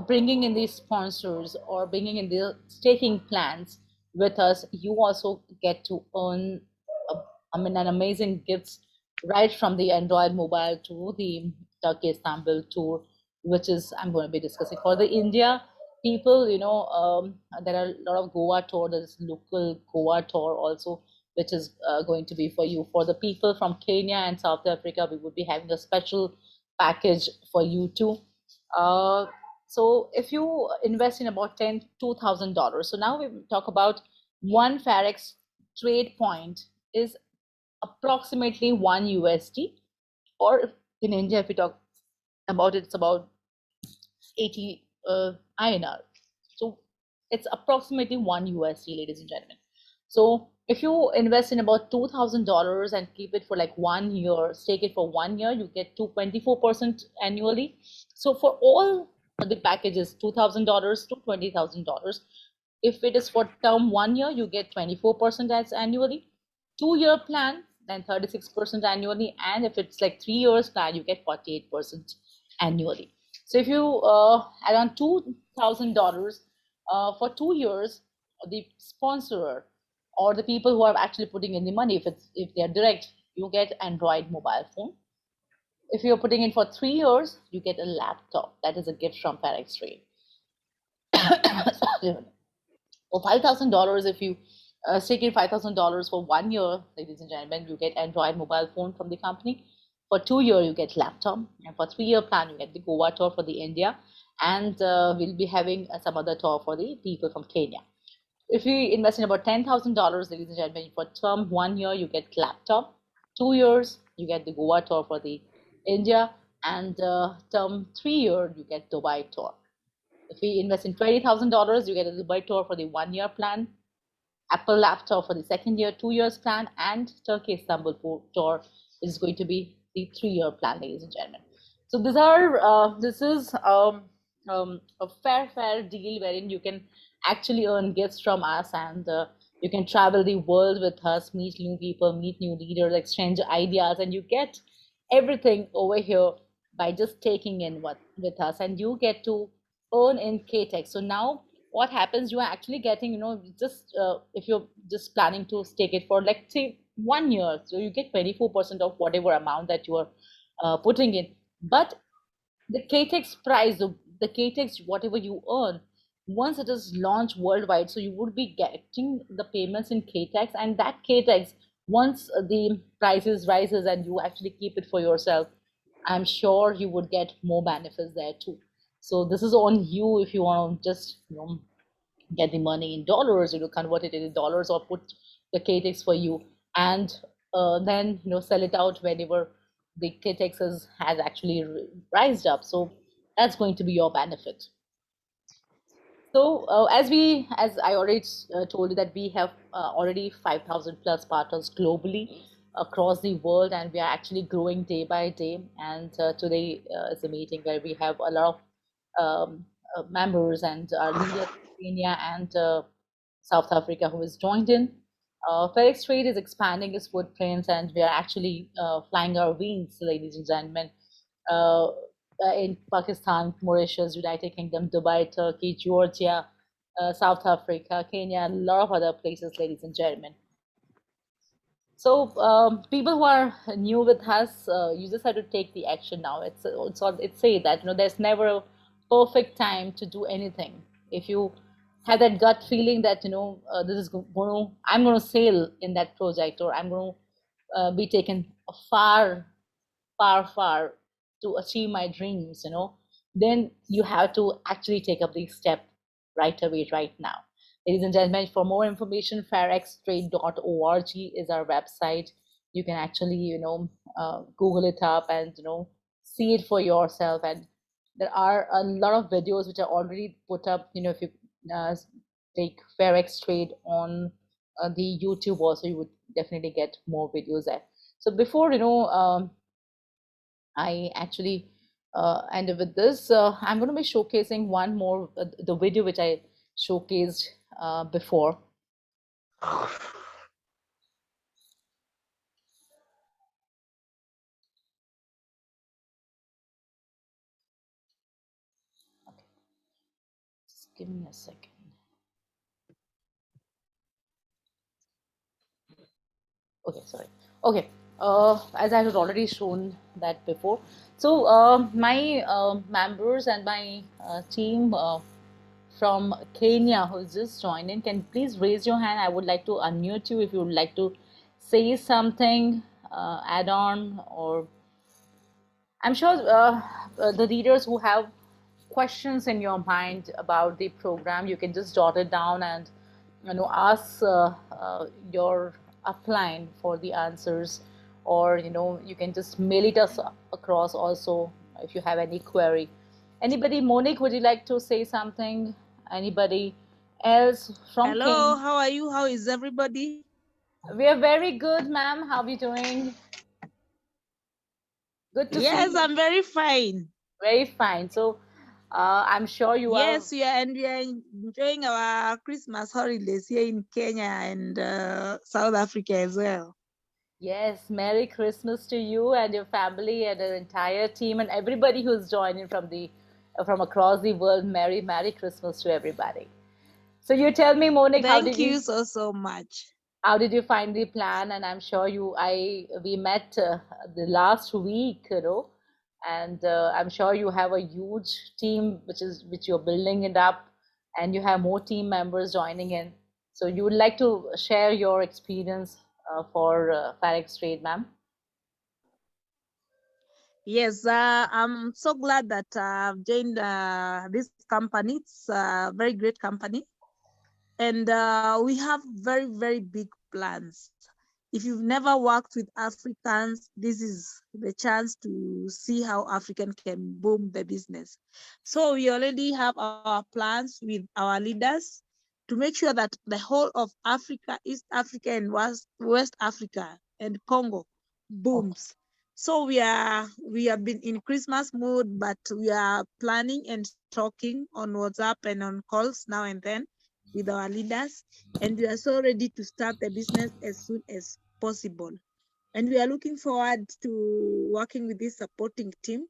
Speaker 1: bringing in these sponsors or bringing in the staking plans with us, you also get to earn, a, I mean, an amazing gifts right from the Android mobile to the Turkey Istanbul tour, which is I'm going to be discussing for the India people. There are a lot of Goa tour. There's local Goa tour also, which is going to be for you. For the people from Kenya and South Africa, we would be having a special package for you too. Uh, so if you invest in about $2,000, so now we talk about one Farex trade point is approximately one USD, or in India, if we talk about it, it's about 80 INR. So it's approximately one USD, ladies and gentlemen. So if you invest in about $2,000 and keep it for like 1 year, stake it for 1 year, you get 24% annually. So for all the packages, $2,000 to $20,000. If it is for term 1 year, you get 24% as annually. 2 year plan, then 36% annually. And if it's like 3 years plan, you get 48% annually. So if you add on $2,000 for 2 years, the sponsor or the people who are actually putting in the money, if they are direct, you get Android mobile phone. If you're putting in for 3 years, you get a laptop. That is a gift from Parex Trade. For $5,000, if you stake in $5,000 for 1 year, ladies and gentlemen, you get Android mobile phone from the company. For 2 year, you get laptop, and for 3 year plan, you get the Goa tour for the India, and we'll be having some other tour for the people from Kenya. If you invest in about $10,000, ladies and gentlemen, for term 1 year, you get laptop. 2 years, you get the Goa tour for the India, and term 3 year, you get Dubai tour. If we invest in $20,000, you get a Dubai tour for the 1 year plan, Apple laptop for the second year, 2 years plan, and Turkey Istanbul tour is going to be the 3 year plan, ladies and gentlemen. So this is a fair deal wherein you can actually earn gifts from us, and you can travel the world with us, meet new people, meet new leaders, exchange ideas, and you get everything over here by just taking in what with us, and you get to earn in KTech. So now what happens, you are actually getting, just if you're just planning to stake it for like say 1 year, so you get 24% of whatever amount that you are putting in. But the KTEX price, the KTEX, whatever you earn, once it is launched worldwide, so you would be getting the payments in KTEX, and that KTEX, once the prices rises and you actually keep it for yourself, I'm sure you would get more benefits there too. So this is on you if you want to just get the money in dollars, convert it into dollars or put the KTEX for you, and then sell it out whenever the KTEX has actually rised up. So that's going to be your benefit. So as I already told you that we have already 5,000 plus partners globally across the world, and we are actually growing day by day. And today is a meeting where we have a lot of members and our leaders in Kenya and South Africa who has joined in. FedEx Trade is expanding its footprints, and we are actually flying our wings, ladies and gentlemen. Uh, in Pakistan, Mauritius, United Kingdom, Dubai, Turkey, Georgia, South Africa, Kenya, and a lot of other places, ladies and gentlemen. So people who are new with us, you just have to take the action now. It's say that there's never a perfect time to do anything. If you have that gut feeling that this is going to, I'm going to sail in that project, or I'm going to be taken far, far to achieve my dreams, then you have to actually take up the step right away, right now. Ladies and gentlemen, for more information, fairextrade.org is our website. You can actually, Google it up and, see it for yourself. And there are a lot of videos which are already put up. If you take Farex Trade on the YouTube also, you would definitely get more videos there. So before, I actually end with this. I'm going to be showcasing one more, the video which I showcased before. give me a second. Okay, sorry. Okay, as I had already shown that before. So, my members and my team from Kenya who's just joined in, can please raise your hand? I would like to unmute you if you would like to say something, add on, or I'm sure the readers who have questions in your mind about the program, you can just jot it down and ask your upline for the answers, or you can just mail it us across also if you have any query. Anybody, Monique, would you like to say something? Anybody else from
Speaker 2: Hello,
Speaker 1: Kenya?
Speaker 2: how are you? How is everybody?
Speaker 1: We are very good, ma'am. How are you doing? Good to see
Speaker 2: Yes,
Speaker 1: you.
Speaker 2: I'm very fine.
Speaker 1: Very fine. So, I'm sure you are.
Speaker 2: Yes, we are enjoying our Christmas holidays here in Kenya and South Africa as well.
Speaker 1: Yes, Merry Christmas to you and your family and the entire team and everybody who's joining from across the world. Merry Christmas to everybody. So you tell me, Monique,
Speaker 2: Thank you so much.
Speaker 1: how did you find the plan? And I'm sure we met the last week, and I'm sure you have a huge team which you're building it up, and you have more team members joining in. So you would like to share your experience for Farex Trade, ma'am?
Speaker 2: Yes, I'm so glad that I've joined this company. It's a very great company. And we have very big plans. If you've never worked with Africans, this is the chance to see how African can boom the business. So we already have our plans with our leaders to make sure that the whole of Africa, East Africa and West Africa and Congo
Speaker 1: Okay.
Speaker 2: booms. So we have been in Christmas mood, but we are planning and talking on WhatsApp and on calls now and then with our leaders, and we are so ready to start the business as soon as possible. And we are looking forward to working with this supporting team.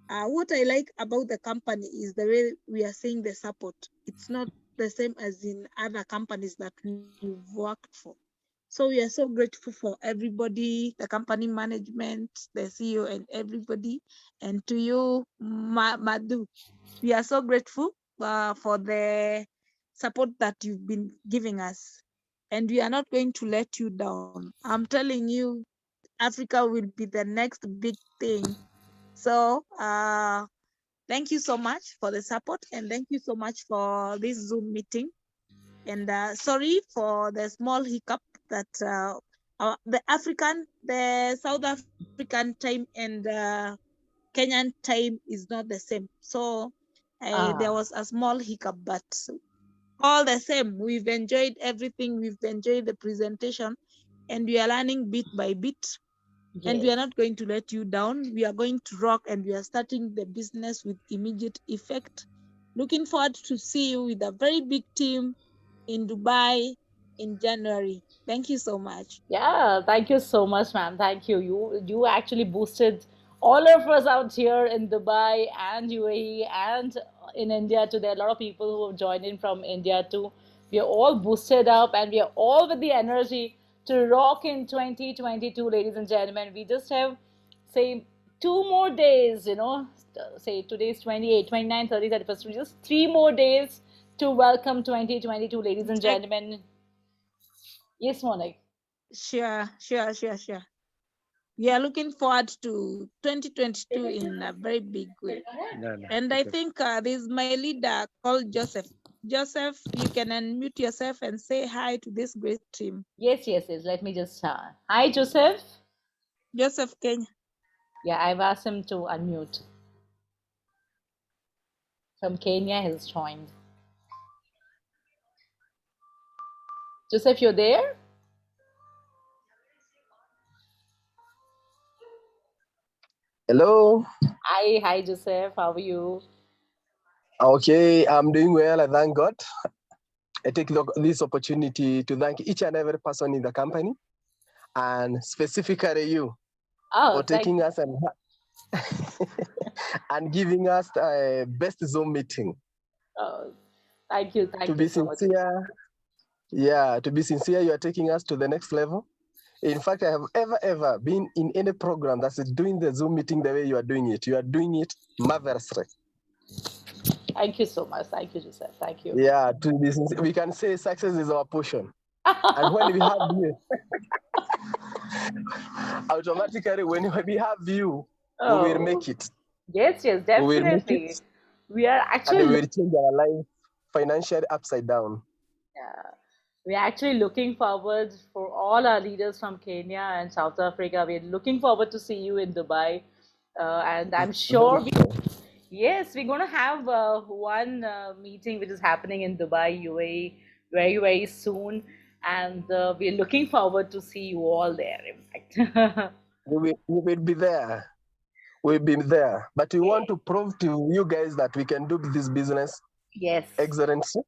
Speaker 2: What I like about the company is the way we are seeing the support. It's not the same as in other companies that we've worked for. So we are so grateful for everybody, the company management, the CEO, and everybody. And to you, Madhu, we are so grateful for the support that you've been giving us. And we are not going to let you down. I'm telling you, Africa will be the next big thing. So, thank you so much for the support and thank you so much for this Zoom meeting. And sorry for the small hiccup that the South African time and Kenyan time is not the same. So there
Speaker 1: Ah,
Speaker 2: was a small hiccup, but all the same, we've enjoyed everything. We've enjoyed the presentation, and we are learning bit by bit. And we are
Speaker 1: yes.
Speaker 2: not going to let you down. We are going to rock, and we are starting the business with immediate effect. Looking forward to see you with a very big team in Dubai in January. Thank you so much.
Speaker 1: Yeah, thank you so much, ma'am. Thank you. You actually boosted all of us out here in Dubai and UAE and in India too. There are a lot of people who have joined in from India too. We are all boosted up and we are all with the energy to rock in 2022, ladies and gentlemen. We just have, say, 2 more days, say today's 28, 29, 30, 31st, just 3 more days to welcome 2022, ladies and
Speaker 2: Check.
Speaker 1: gentlemen. Yes, Monik.
Speaker 2: Sure. We are looking forward to 2022 in a very big way.
Speaker 3: No, no,
Speaker 2: And I
Speaker 3: okay.
Speaker 2: think there's my leader called Joseph. Joseph, you can unmute yourself and say hi to this great team.
Speaker 1: Yes. Let me just. Hi, Joseph.
Speaker 2: Joseph Kenya.
Speaker 1: Yeah, I've asked him to unmute. From Kenya, he's joined. Joseph, you're there?
Speaker 4: Hello.
Speaker 1: Hi, Joseph. How are you?
Speaker 4: Okay, I'm doing well. I thank God. I take this opportunity to thank each and every person in the company, and specifically you
Speaker 1: Oh,
Speaker 4: for taking us and and giving us a best Zoom meeting.
Speaker 1: uh, Thank you.
Speaker 4: To
Speaker 1: Thank
Speaker 4: be
Speaker 1: you so much.
Speaker 4: sincere, yeah, to be sincere, you are taking us to the next level. In fact, I have ever been in any program that's doing the Zoom meeting the way you are doing it. You are doing it marvelously.
Speaker 1: Thank you so much. Thank you, Joseph. Thank you.
Speaker 4: Yeah, to be sincere, we can say success is our portion. And when we have you, automatically, when we have you, we will make it.
Speaker 1: Yes, yes,
Speaker 4: We will make
Speaker 1: definitely.
Speaker 4: it,
Speaker 1: We are
Speaker 4: and
Speaker 1: actually
Speaker 4: we will change our life financially upside down.
Speaker 1: yeah, we're actually looking forward for all our leaders from Kenya and South Africa. We're looking forward to see you in Dubai, and I'm sure
Speaker 4: Very true.
Speaker 1: yes, we're going to have one meeting which is happening in Dubai, UAE, very, very soon. And we're looking forward to see you all there, in fact.
Speaker 4: We will be there. We'll be there. But we want to prove to you guys that we can do this business
Speaker 1: Yes,
Speaker 4: excellently.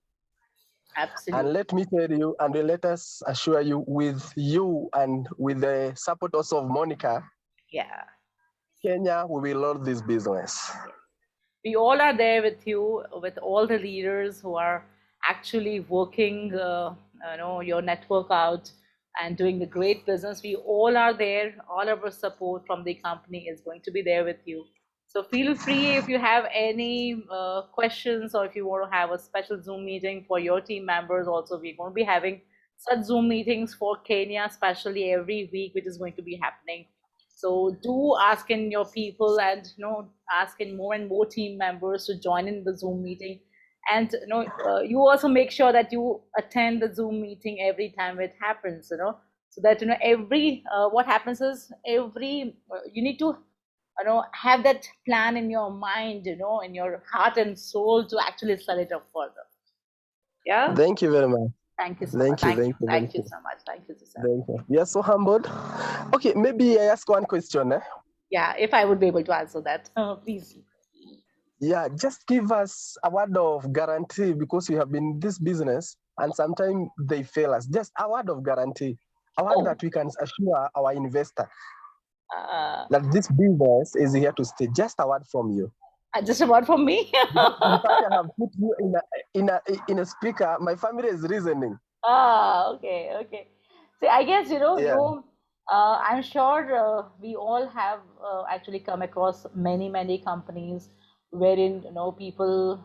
Speaker 4: And
Speaker 1: absolutely.
Speaker 4: let me tell you, and let us assure you, with you and with the support also of Monica,
Speaker 1: Yeah.
Speaker 4: Kenya, we will love this business.
Speaker 1: We all are there with you, with all the leaders who are actually working, your network out and doing a great business. We all are there. All of our support from the company is going to be there with you. So feel free if you have any questions or if you want to have a special Zoom meeting for your team members. Also, we're going to be having such Zoom meetings for Kenya, especially every week, which is going to be happening. So do ask in your people and ask in more and more team members to join in the Zoom meeting. And you also make sure that you attend the Zoom meeting every time it happens. So that every what happens is every you need to have that plan in your mind, in your heart and soul to actually sell it up further. Yeah.
Speaker 4: Thank you very much.
Speaker 1: Thank you so much.
Speaker 4: Thank you.
Speaker 1: Thank you.
Speaker 4: Thank you.
Speaker 1: Thank
Speaker 4: Thank
Speaker 1: you
Speaker 4: you.
Speaker 1: so much. Thank you, Susan.
Speaker 4: Thank you. We are so humbled. Okay, maybe I ask one question.
Speaker 1: Yeah, if I would be able to answer that, please.
Speaker 4: Yeah, just give us a word of guarantee because we have been in this business and sometimes they fail us. Just a word of guarantee, a word that we can assure our investor that this business is here to stay. Just a word from you.
Speaker 1: Just a word from me.
Speaker 4: In fact, I have put you in a speaker. My family is reasoning.
Speaker 1: Okay, okay. See, I guess
Speaker 4: Yeah.
Speaker 1: I'm sure we all have actually come across many companies wherein people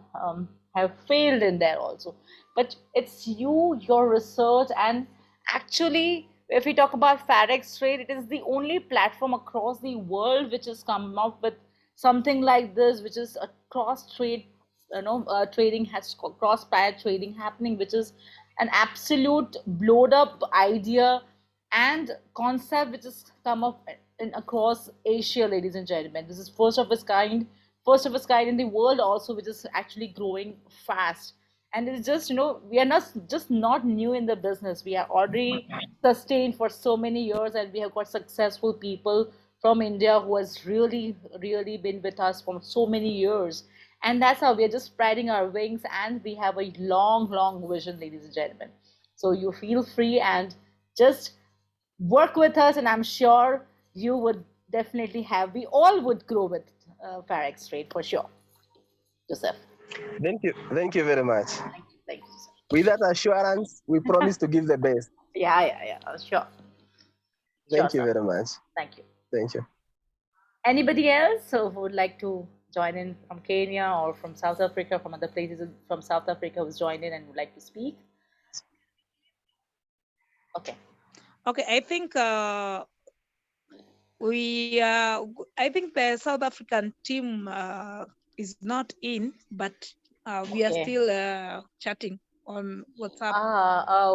Speaker 1: have failed in there also. But it's your research, and actually, if we talk about Farex trade, it is the only platform across the world which has come up with something like this, which is a cross trade, trading has cross pair trading happening, which is an absolute blowed up idea and concept which has come up in across Asia, ladies and gentlemen. This is first of its kind in the world also, which is actually growing fast. And it's just, we are not new in the business. We are already sustained for so many years, and we have got successful people from India who has really, really been with us for so many years. And that's how we are just spreading our wings, and we have a long vision, ladies and gentlemen. So you feel free and just work with us, and I'm sure you would definitely we all would grow with Farex trade for sure. Joseph.
Speaker 4: Thank you. Thank you very much.
Speaker 1: Thank you, Joseph.
Speaker 4: With that assurance, we promise to give the best.
Speaker 1: Yeah, sure.
Speaker 4: Thank
Speaker 1: Sure,
Speaker 4: you
Speaker 1: sir.
Speaker 4: very much.
Speaker 1: Thank you.
Speaker 4: Thank you.
Speaker 1: Anybody else who would like to join in from Kenya or from South Africa, from other places from South Africa who's joined in and would like to speak? Okay.
Speaker 2: Okay, I think I think the South African team is not in, but we are
Speaker 1: Okay.
Speaker 2: still chatting on WhatsApp.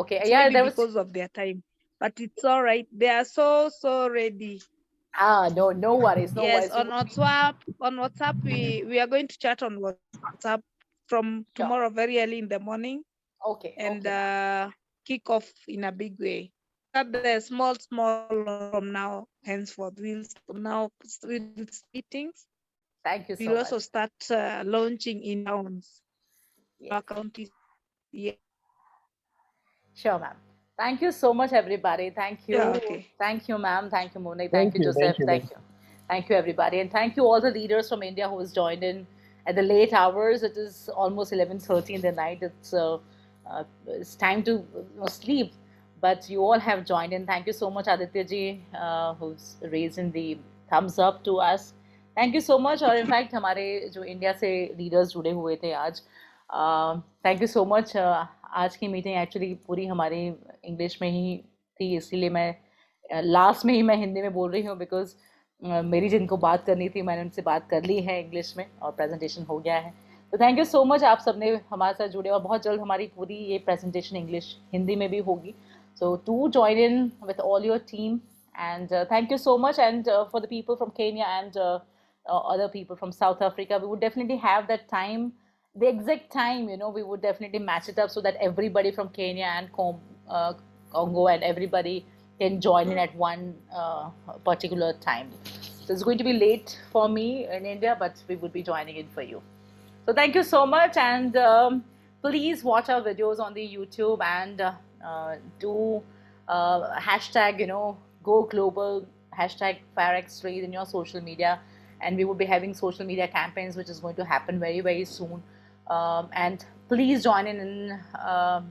Speaker 1: Okay.
Speaker 2: It's
Speaker 1: Yeah,
Speaker 2: maybe
Speaker 1: there was.
Speaker 2: because of their time, but it's all right. They are so ready.
Speaker 1: No worries, no
Speaker 2: Yes,
Speaker 1: worries.
Speaker 2: on WhatsApp, we are going to chat on WhatsApp from tomorrow very early in the morning.
Speaker 1: Okay.
Speaker 2: And
Speaker 1: Okay.
Speaker 2: kick off in a big way. Start the small from now henceforth. We'll meetings.
Speaker 1: Thank you so
Speaker 2: We'll
Speaker 1: much.
Speaker 2: also start launching in towns.
Speaker 1: Yes.
Speaker 2: Our counties. Yeah.
Speaker 1: Sure, ma'am. Thank you so much, everybody. Thank you.
Speaker 2: Yeah, okay.
Speaker 1: Thank you, ma'am. Thank you, Monique.
Speaker 4: Thank
Speaker 1: Thank you,
Speaker 4: you.
Speaker 1: Joseph.
Speaker 4: Thank you.
Speaker 1: Thank you. Thank you, everybody. And thank you, all the leaders from India who has joined in. at the late hours. It is almost 11:30 in the night. It's time to sleep, but you all have joined in. Thank you so much, Aditya ji, who's raising the thumbs up to us. Thank you so much. और in fact हमारे जो India से leaders जुड़े हुए थे आज, thank you so much. आज की मीटिंग एक्चुअली पूरी हमारी इंग्लिश में ही थी, इसलिए मैं लास्ट में ही मैं हिंदी में बोल रही हूँ, बिकॉज मेरी जिनको बात करनी थी मैंने उनसे बात कर ली है इंग्लिश में और प्रेजेंटेशन हो गया है. तो थैंक यू सो मच, आप सबने हमारे साथ जुड़े, और बहुत जल्द हमारी पूरी ये प्रेजेंटेशन इंग्लिश हिंदी में भी होगी. So do join in with all your team, and thank you so much. And for the people from Kenya and other people from South Africa, we would definitely have that time, the exact time. We would definitely match it up so that everybody from Kenya and Congo and everybody can join in at one particular time. So it's going to be late for me in India, but we would be joining in for you. So thank you so much, and please watch our videos on the YouTube, and do hashtag, go global, hashtag Farex Trade in your social media, and we will be having social media campaigns, which is going to happen very, very soon. And please join in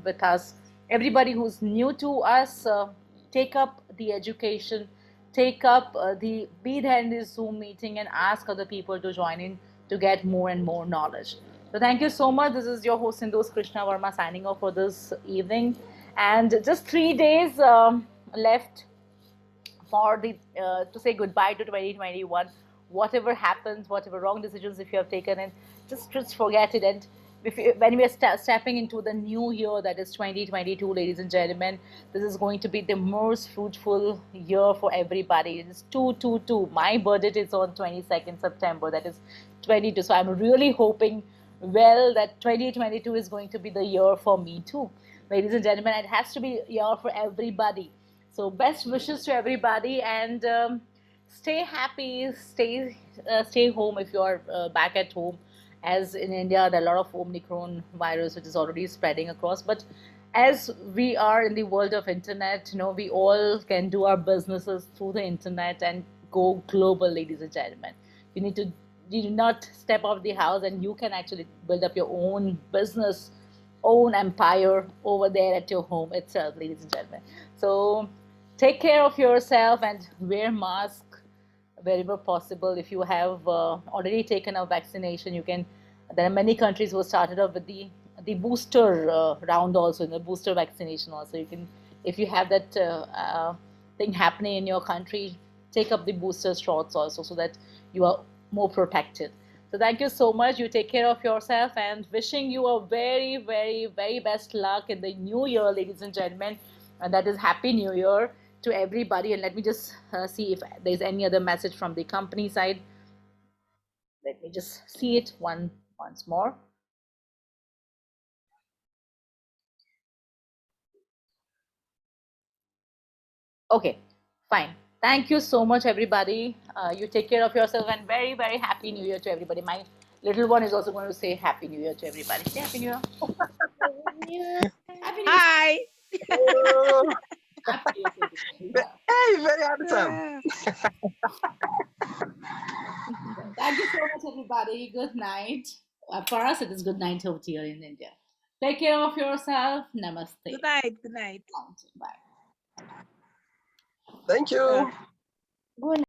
Speaker 1: with us. Everybody who's new to us, take up the education, take up be there in this Zoom meeting and ask other people to join in to get more and more knowledge. So thank you so much. This is your host Sindhosh Krishna Verma signing off for this evening. And just 3 days left for the to say goodbye to 2021. Whatever happens, whatever wrong decisions if you have taken, and just forget it. And when we are stepping into the new year, that is 2022, ladies and gentlemen, this is going to be the most fruitful year for everybody. It is 222. My birthday is on 22nd September. That is 22. So I'm really hoping that 2022 is going to be the year for me too, ladies and gentlemen. It has to be a year for everybody. So best wishes to everybody, and stay happy, stay home if you're back at home. As in India, there are a lot of Omicron virus which is already spreading across. But as we are in the world of internet, we all can do our businesses through the internet and go global, ladies and gentlemen. You do not step out of the house, and you can actually build up your own business, own empire over there at your home itself, ladies and gentlemen. So take care of yourself and wear mask wherever possible. If you have already taken a vaccination, you can. There are many countries who started off with the booster round also, in the booster vaccination also. You can, if you have that thing happening in your country, take up the booster shots also, so that you are more protected. So thank you so much. You take care of yourself, and wishing you a very, very, very best luck in the new year, ladies and gentlemen. And that is Happy New Year to everybody. And let me just see if there's any other message from the company side. Let me just see it once more. Okay, fine. Thank you so much, everybody. You take care of yourself, and very, very Happy New Year to everybody. My little one is also going to say Happy New Year to everybody. Say Happy New Year. Happy New Year.
Speaker 2: Hi.
Speaker 1: Happy New Year.
Speaker 4: Hey, very handsome.
Speaker 1: Thank you so much, everybody. Good night. For us, it is good night over here in India. Take care of yourself. Namaste.
Speaker 2: Good night. Good night.
Speaker 1: Bye.
Speaker 4: Thank you.
Speaker 1: Good night.